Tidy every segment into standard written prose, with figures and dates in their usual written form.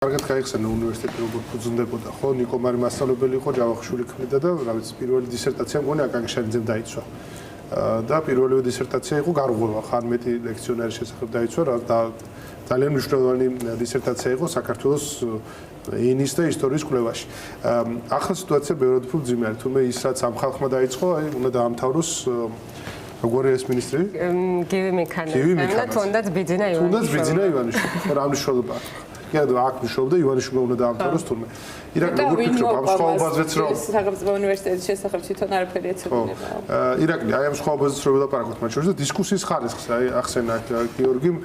კარგად გაიხსენა უნივერსიტეტი როგორ ფუძნდებოდა, ხო? ნიკომარი მასწავლებელი იყო, ჯავახიშვილი ქმნიდა და რაღაც პირველი დისერტაცია მგონი აკაკიშანიძემ დაიცვა. და პირველი დისერტაცია იყო გარღვევა, ხან მეტი ლექციონერის შესახებ დაიცვა და ძალიან მნიშვნელოვანი დისერტაცია იყო საქართველოს ენის და ისტორიის კვლევაში. ახლა სიტუაცია ბევრად უფრო მძიმე არის, თუმცა ის რაც ამ ხალხმა დაიწყო, აი უნდა დაამთავროს როგორი ეს მინისტრი? გივი მიქანაძე და თუნდაც ბიძინა ივანიშვილი. თუნდაც ბიძინა ივანიშვილი. რა მნიშვნელობა აქვს? კიდევ აქ მუშაობდა ივანიშვილი უნდა დაამთავროს თურმე. ირაკლი როგორ ფიქრობ ამ სხვაობაზეც რომ სახელმწიფო უნივერსიტეტის შესახებ თვითონ არაფერი ეცეკვინება. ირაკლი აი ამ სხვაობაზეც რომ ვილაპარაკოთ მათ შორის და დისკუსიის ხარისხს აი ახსენა გიორგიმ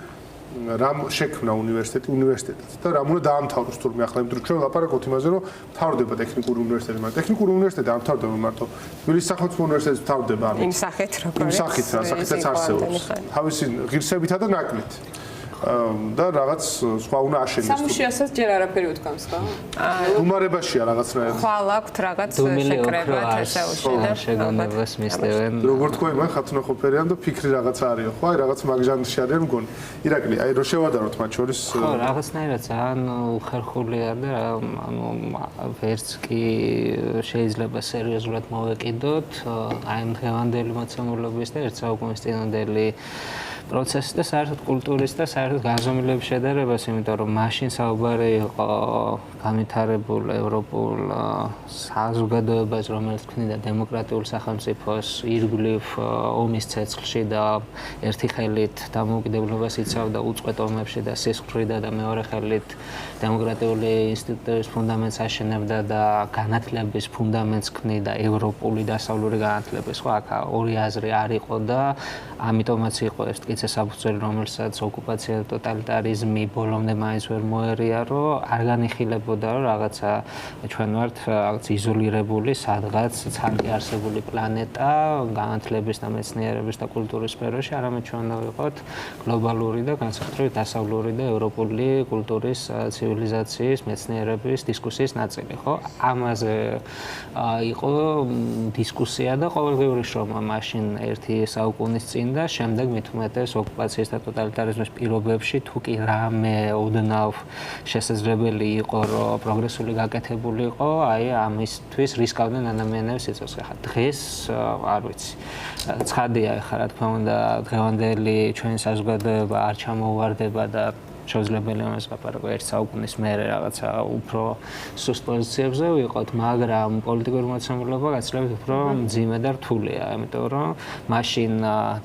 რამ შექმნა უნივერსიტეტიც და რამ უნდა დაამთავროს თურმე ახლა იმ დროს ჩვენ ვილაპარაკოთ იმაზე რომ მთავრდება ტექნიკური უნივერსიტეტი მაგრამ ტექნიკური უნივერსიტეტი არ მთავრდება მარტო თბილისის სახელმწიფო უნივერსიტეტი მთავრდება იმ სახით როგორ იმ სახით რასაც არსებობს თავისი ღირსებითა და ნაკლით და რაღაც სხვა უნდა აშენდეს. სამუშიასაც ჯერ არაფერი უთქვამს, ხო? უმარებაშია რაღაცნაირად. ხვალ აქვს რაღაც შეკრება თესაუში და შეგონებას მისდევენ. როგორ თქვა იმან ხათუნოხოფერიან და ფიქრი რაღაც არის, ხო? აი რაღაც მაგჟანში არიან მგონი. ირაკლი, აი რო შევადაროთ მათ შორის. ხო, რაღაცნაირად ძალიან უხერხულია და ანუ ვერც კი შეიძლება სერიოზულად მოვეკიდოთ აი ამ დღევანდელი მოცემულობის და ერთ საუკუნის წინანდელი პროცესის და საერთოდ კულტურის და საერთოდ გაზომილების შედარებას, იმიტომ რომ მაშინ საუბარი იყო განვითარებულ ევროპულ საზოგადოებას, რომელიც ქმნიდა დემოკრატიულ სახელმწიფოს ირგვლივ ომის ცეცხლში და ერთი ხელით დამოუკიდებლობას იცავდა უწყვეტ ომებში და სისხლრიდა და მეორე ხელით დემოკრატიული ინსტიტუტების ფუნდამენტს აშენებდა და განათლების ფუნდამენტს ქმნიდა ევროპული დასავლური განათლების. ხო, აქ ორი აზრი არ იყო და ამიტომაც იყო ეს მტკიცე საფუძველი, რომელსაც ოკუპაცია და ტოტალიტარიზმი ბოლომდე მაინც ვერ მოერია, რომ არ განიხილებოდა, რომ რაღაცა ჩვენ ვართ რაღაც იზოლირებული, სადღაც ცალკე არსებული პლანეტა განათლების და მეცნიერების და კულტურის სფეროში, არამედ ჩვენ უნდა ვიყოთ გლობალური და განსაკუთრებით დასავლური და ევროპული კულტურის, ცივილიზაციის, მეცნიერების დისკუსიის ნაწილი, ხო? ამაზე იყო დისკუსია და ყოველგვარი შრომა მაშინ ერთი საუკუნის წინ და შემდეგ მით უმეტეს ოკუპაციის და ტოტალიტარიზმის პირობებში თუ კი რამე ოდნავ შესაძლებელი იყო რომ პროგრესული გაკეთებული იყო აი ამისთვის რისკავდნენ ადამიანების სიცოცხლე. ხა დღეს არ ვიცი ცხადია ხა რა თქმა უნდა დღევანდელი ჩვენი საზოგადოება არ ჩამოუვარდება და შეუძლებელი ამას ლაპარაკო ერთ საუკუნის მერე რაღაცა უფრო სუსტ პოზიციებზე ვიყოთ, მაგრამ პოლიტიკური მოცემულობა გაცილებით უფრო მძიმე და რთულია, იმიტომ რომ მაშინ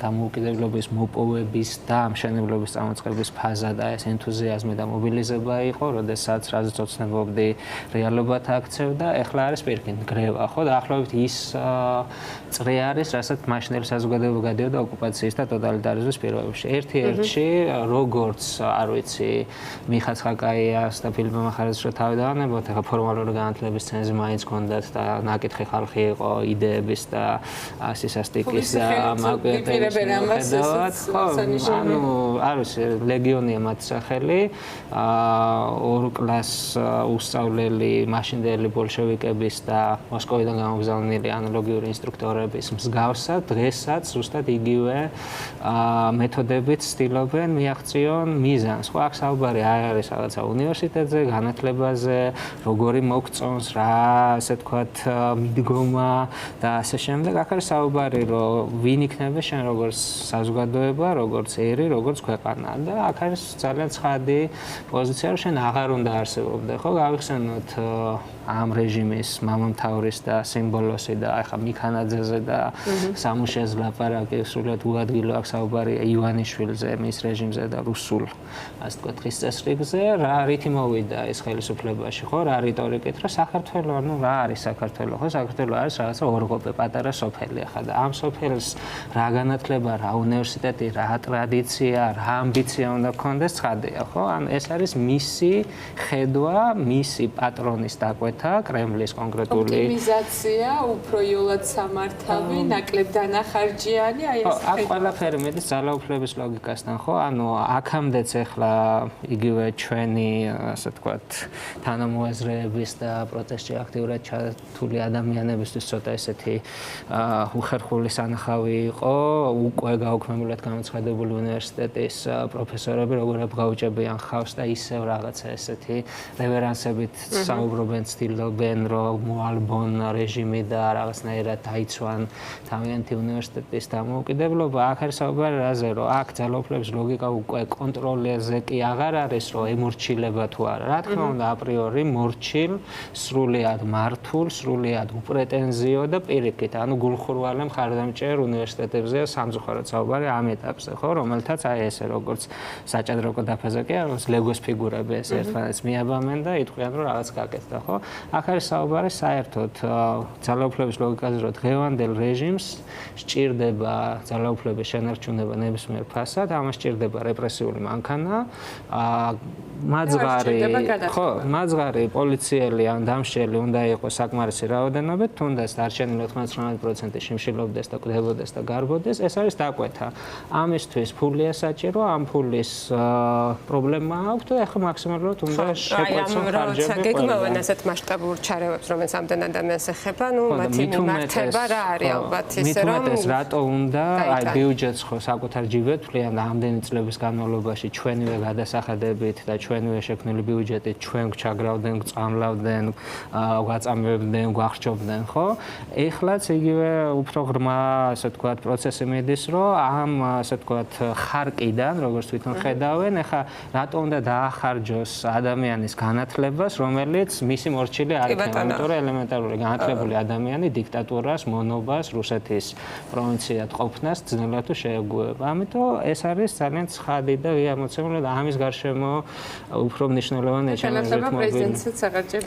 დამოუკიდებლობის მოპოვების და ამშენებლობის წამოწყების ფაზა და ეს ენთუზიაზმი და მობილიზება იყო, როდესაც რაზეც ოცნებობდი რეალობად აქცევდა, ეხლა არის პირიქით გრევა, ხო? დაახლოებით ის წრე არის, რასაც მაშინელი საზოგადოება გადიოდა ოკუპაციის და ტოტალიტარიზმის პირობებში. ერთ-ერთში როგორც არ ვიცი მიხა ცხაკაიას და ფილიპე მახარაძის რო თავი დავანებოთ, ახლა ფორმალური განათლების ცენზი მაინც ჰქონდათ და ნაკითხი ხალხი იყო იდეების და სისასტიკის და მაკვეთების მიუხედავად. ანუ არ ვიცი, ლეგიონია მათ სახელი, ორ კლას უსწავლელი მაშინდელი ბოლშევიკების და მოსკოვიდან გამოგზავნილი ანალოგიური ინსტრუქტორების მსგავსად, დღესაც ზუსტად იგივე მეთოდებით ცდილობენ მიაღწიონ მიზანს. აქ საუბარი არ არის რაღაცა უნივერსიტეტზე, განათლებაზე, როგორი მოგწონს, რა ასე თქვათ მიდგომა და ასე შემდეგ. აქ არის საუბარი, რომ ვინ იქნება შენ როგორც საზოგადოება, როგორც ერი, როგორც ქვეყანა და აქ არის ძალიან ცხადი პოზიცია, რომ შენ აღარ უნდა არსებობდე, ხო? გავიხსენოთ ამ რეჟიმის მამამთავრის და სიმბოლოსი და ახლა მიქანაძეზე და სამუშიას ლაპარაკი სულად უადგილო აქ საუბარი ივანიშვილზე, მის რეჟიმზე და რუსულ ასე თქვა დღის წესრიგზე, რა რითი მოვიდა ეს ხელისუფლებაში, ხო? რა რიტორიკით, რომ საქართველო, ანუ რა არის საქართველო, ხო? საქართველო არის რაღაცა ორღობე, პატარა სოფელი ახლა და ამ სოფელს რა განათლება, რა უნივერსიტეტი, რა ტრადიცია, რა ამბიცია უნდა გქონდეს, ცხადია, ხო? ან ეს არის მისი ხედვა, მისი პატრონის დაკვეთა, კრემლის კონკრეტული ოპტიმიზაცია, უფრო იოლად სამართავი, ნაკლებ დანახარჯიანი, აი ეს აქ ყველაფერი მეტის ძალაუფლების ლოგიკასთან, ხო? ანუ აქამდეც ახლა იგივე ჩვენი, ასე ვთქვათ, თანამოაზრეების და პროტესტში აქტიურად ჩართული ადამიანებისთვის ცოტა ესეთი უხერხული სანახავი იყო. უკვე გაუქმებულად გამოცხადებული უნივერსიტეტის პროფესორები როგორ გაუჭებიან ხავს და ისევ რაღაცა ესეთი რევერანსებით საუბრობენ, ცდილობენ რომ მოალბონ რეჟიმი და რაღაცნაირად დაიცვან თავიანთი უნივერსიტეტის დამოუკიდებლობა. აქ არის საუბარი რაზე, რომ აქ ძალაუფლების ლოგიკა უკვე კონტროლზე კი აღარ არის, რომ ემორჩილება თუ არა. რა თქმა უნდა, აპრიორი მორჩილ, სრულიად მართულ, სრულიად უპრეტენზიო და პირიქით, ანუ გულხურვალე მხარდამჭერ უნივერსიტეტებზეა სამწუხაროდ საუბარი ამ ეტაპზე, ხო, რომელთაც აი ესე როგორც საჭადრაკო დაფაზე კი არის ლეგოს ფიგურები ეს ერთმანეთს მიაბამენ და იტყვიან რომ რაღაც გაკეთდა, ხო? აქ არის საუბარი საერთოდ ძალაუფლების ლოგიკაზე, რომ დღევანდელ რეჟიმს სჭირდება ძალაუფლების შენარჩუნება ნებისმიერ ფასად, ამას სჭირდება რეპრესიული მანქანა, მაძღარი პოლიციელი ან დამსჯელი უნდა იყოს საკმარისი რაოდენობით, თუნდაც დარჩენილი 99% შიმშილობდეს და კვდებოდეს და გარბოდეს, ეს არის დაკვეთა. ამისთვის ფულია საჭირო, ამ ფულის პრობლემა აქვს და ახლა მაქსიმალურად უნდა შეკვეცონ ხარჯები. გეგმავენ ასეთ მასშტაბურ ჩარევებს, რომელიც ამდენ ადამიანს ეხება, ნუ მათი მიმართება რა არის ალბათ ისე რომ მithumetes rato უნდა აი ბიუჯეტს ხო საკუთარ ჯიბედ თვლიან და ამდენი წლების განმავლობაში ჩვენივე გადასახადებით და ჩვენივე შექმნილი ბიუჯეტით ჩვენ ჩაგრავდნენ, წამლავდნენ, გვაწამებდნენ, გვახჭობდნენ, ხო? ეხლაც იგივე უფრო ღრმა, ასე ვთქვათ, პროცესი მიდის, რომ ამ, ასე ვთქვათ, ხარკიდან, როგორც თვითონ ხედავენ, ეხა რატო უნდა დაახარჯოს ადამიანის განათლებას, რომელიც მისი მორჩილი არ იქნება, იმიტომ რომ ელემენტარული განათლებული ადამიანი დიქტატურას, მონობას, რუსეთის პროვინციად ყოფნას ძნელად თუ შეეგუება. ამიტომ ეს არის ძალიან ცხადი და ამოცემული და ამის გარშემო უფრო მნიშვნელოვანია პრეზიდენტსაც აღარ ჭირდება